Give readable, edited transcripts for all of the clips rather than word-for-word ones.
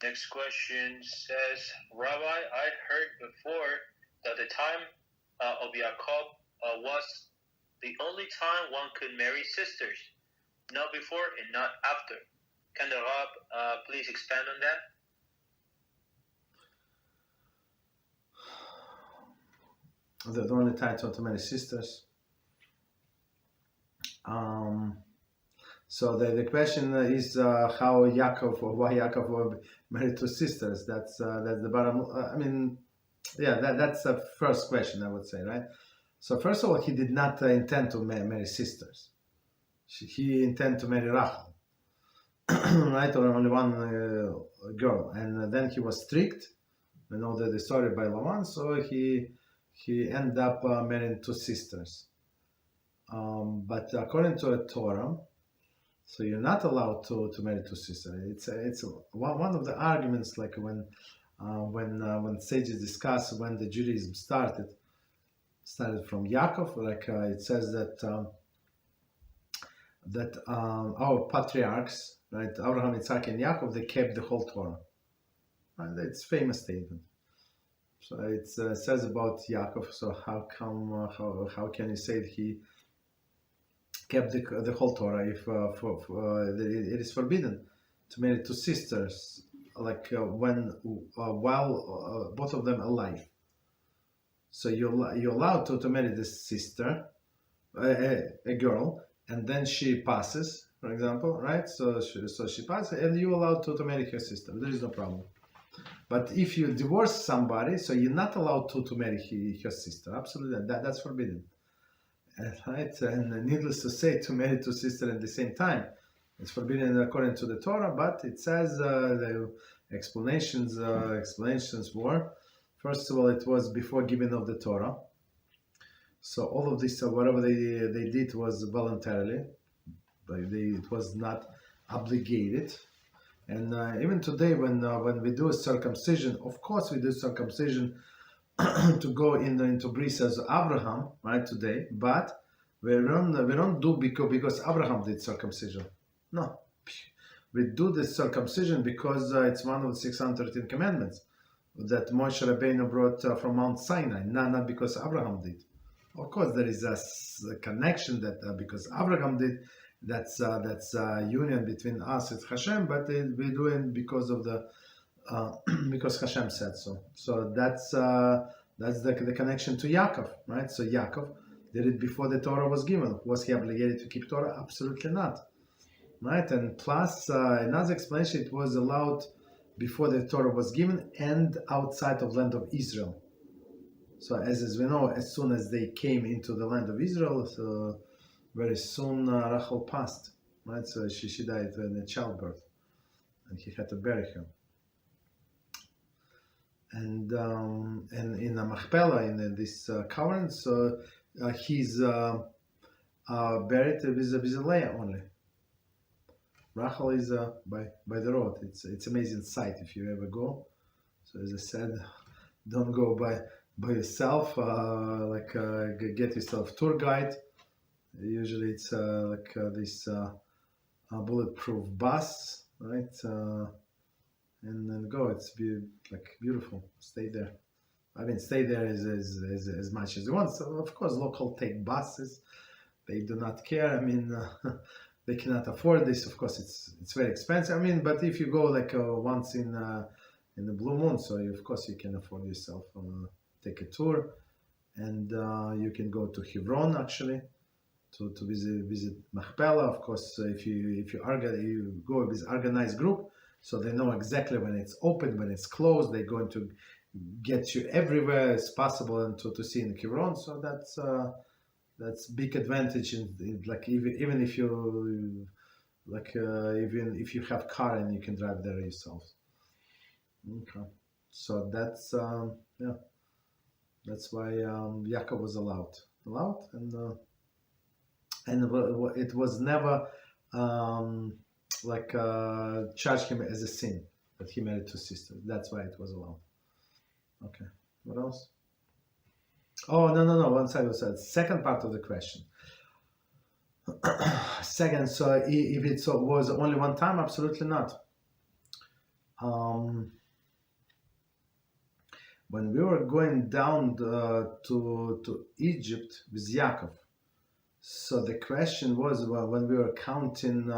Next question says, Rabbi, I heard before that the time of Yaakov was the only time one could marry sisters, not before and not after. Can the Rab please expand on that? The only time to marry sisters. So the question is how Yaakov, or why Yaakov was married to sisters. That's the bottom. That's the first question, I would say, right? So first of all, he did not intend to marry sisters. He intended to marry Rachel, right? Or only one girl, and then he was strict. We know the story by Lavan, so he ended up marrying two sisters. But according to a Torah, so you're not allowed to marry two sisters. It's one of the arguments, like when sages discuss when the Judaism started from Yaakov. Like it says that our patriarchs, right, Abraham, Isaac, and Yaakov, they kept the whole Torah. Right? It's a famous statement. So it says about Yaakov. So how can you say that he kept the whole Torah if it is forbidden to marry two sisters, like while both of them alive? So you're allowed to marry this sister, a girl, and then she passes, for example, right? So she passes, and you're allowed to marry her sister. There is no problem. But if you divorce somebody, so you're not allowed to marry her sister. Absolutely, that's forbidden. Right, and needless to say, to marry two sisters at the same time, it's forbidden according to the Torah. But it says the explanations were, first of all, it was before giving of the Torah. So all of this, whatever they did was voluntarily, but it was not obligated. And even today, when we do a circumcision, of course we do circumcision to go into Bris as Abraham, right, today, but we don't do because Abraham did circumcision. No, we do the circumcision because it's one of the 613 commandments that Moshe Rabbeinu brought from Mount Sinai, not because Abraham did. Of course, there is a connection that because Abraham did, that's union between us and Hashem, but we do it because of the because Hashem said so. So that's the connection to Yaakov, right? So Yaakov did it before the Torah was given. Was he obligated to keep Torah? Absolutely not, right? And plus, another explanation, it was allowed before the Torah was given and outside of land of Israel. So as we know, as soon as they came into the land of Israel, so very soon Rachel passed, right? So she died in a childbirth, and he had to bury her. And in the Machpelah, in this covenant, so he's buried with Leah only. Rachel is by the road. It's amazing sight if you ever go. So as I said, don't go by yourself. Get yourself tour guide. Usually it's this bulletproof bus, right? And then go. It's beautiful. Stay there. I mean, stay there as much as you want. So of course, local take buses. They do not care. I mean, they cannot afford this. Of course, it's very expensive. I mean, but if you go once in the blue moon, so of course you can afford yourself take a tour, and you can go to Hebron actually to visit Machpelah. Of course, if you go with organized group. So they know exactly when it's open, when it's closed. They're going to get you everywhere as possible and to see in Hebron. So that's big advantage in even if you even if you have car and you can drive there yourself. Okay, so that's that's why Yaakov was allowed, and it was never charge him as a sin that he married two sisters. That's why it was allowed. Okay, what else? Oh, no. One side was said. Second part of the question. Second, so if it was only one time, absolutely not. Um, when we were going down to Egypt with Yaakov, so the question was, well, when we were counting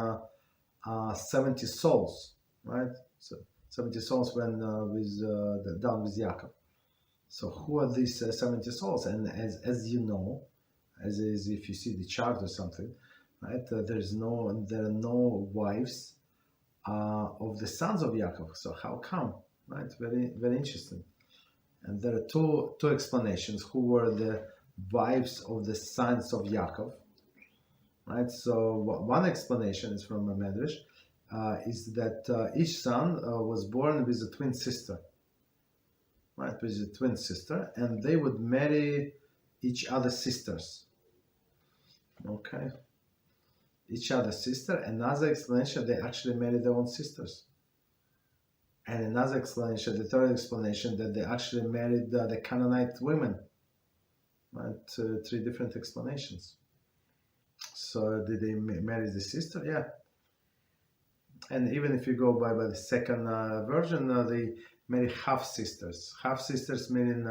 70 souls, right? So 70 souls when down with Yaakov. So who are these 70 souls? And as you know, as is if you see the chart or something, right? There are no wives of the sons of Yaakov. So how come? Right? Very very interesting. And there are two explanations. Who were the wives of the sons of Yaakov? Right. So one explanation is from a Medrash, is that each son was born with a twin sister. Right, with a twin sister, and they would marry each other's sisters. Okay, each other's sister. Another explanation, they actually married their own sisters. And another explanation, the third explanation, that they actually married the Canaanite women. Right, three different explanations. So did they marry the sister? Yeah. And even if you go by the second version, they marry half sisters. Half sisters meaning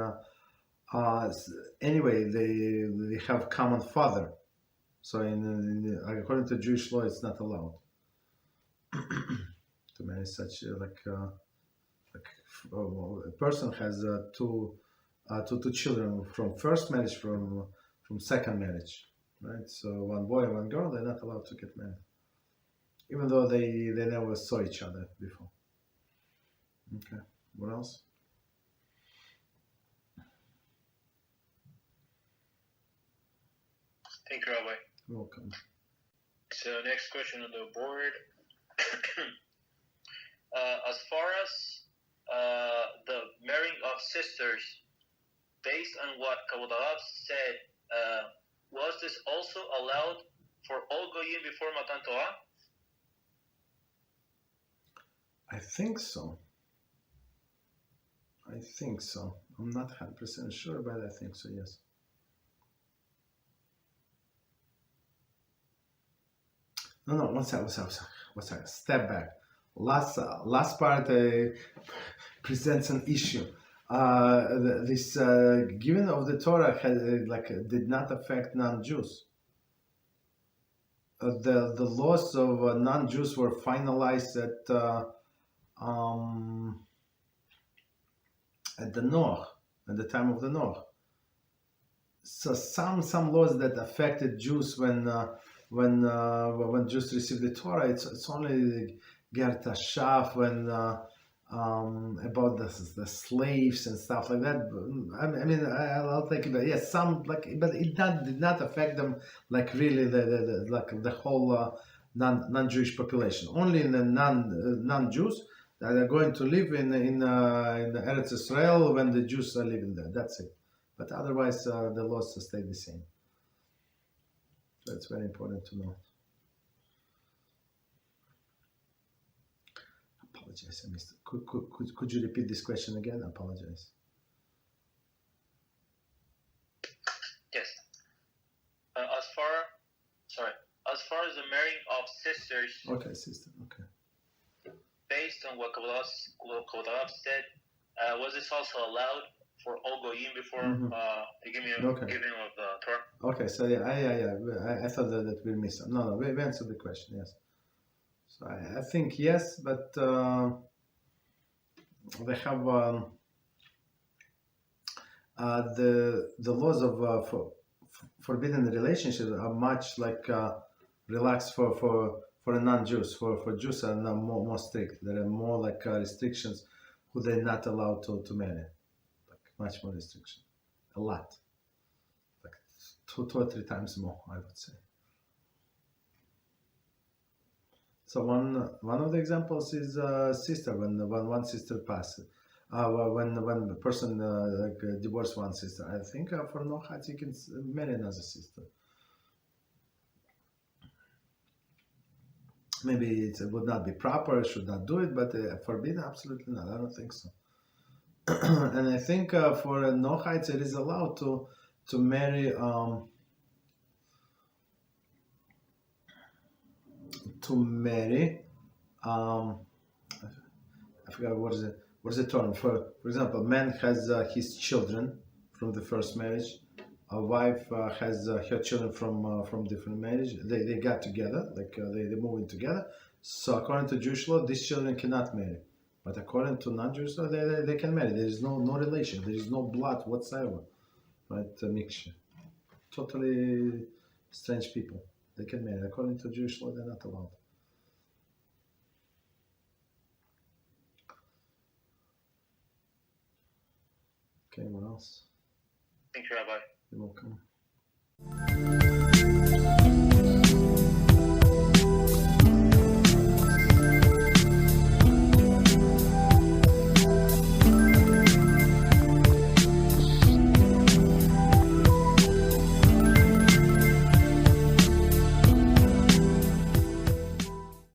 anyway they have common father. So according to Jewish law, it's not allowed to marry such a person has two children from first marriage, from second marriage, right? So one boy and one girl, they're not allowed to get married, even though they never saw each other before. Okay, what else? Thank you, Rabbi. You're welcome. So next question on the board. As far as the marrying of sisters, based on what Kabbalah said, was this also allowed for all goyim before Matan Torah? I think so. I'm not 100% sure, but I think so, yes. No, one second. Step back. Last part presents an issue. This giving of the Torah did not affect non-Jews. The laws of non-Jews were finalized at the time of the Noah. So some laws that affected Jews when Jews received the Torah, it's only the Ger Tashaf, when about the slaves and stuff like that. I'll take it. But yes, but it did not affect them really the whole non-Jewish population. Only in the non-Jews that are going to live in the Eretz Israel when the Jews are living there. That's it. But otherwise, the laws stay the same. So it's very important to know. Apologize, I missed it. Could you repeat this question again? I apologize. Yes. As far as the marrying of sisters. Okay, sister. Okay. Based on what Kabbalah said, was this also allowed for all goyim before the giving of the Torah? Okay, so yeah, I thought that we missed it. No, we answered the question. Yes. So I think yes, but they have the laws of forbidden relationships are much relaxed for non-Jews. For Jews are now more strict. There are more restrictions who they're not allowed to marry. Much more restriction, a lot, two or three times more, I would say. So one of the examples is sister. When one sister passes, when the person divorced one sister, I think for no halachic you can marry another sister. Maybe it would not be proper, should not do it, but forbidden, absolutely not. I don't think so. And I think for a Nochite it is allowed to marry I what is the term? For example, man has his children from the first marriage. A wife has her children from different marriage. They got together, like they moving together. So according to Jewish law, these children cannot marry. But according to non-Jewish law, they can marry. There is no relation. There is no blood whatsoever, right? Mixture. Totally strange people. They can marry. According to Jewish law, they're not allowed. Okay, what else? Thank you, Rabbi. You're welcome.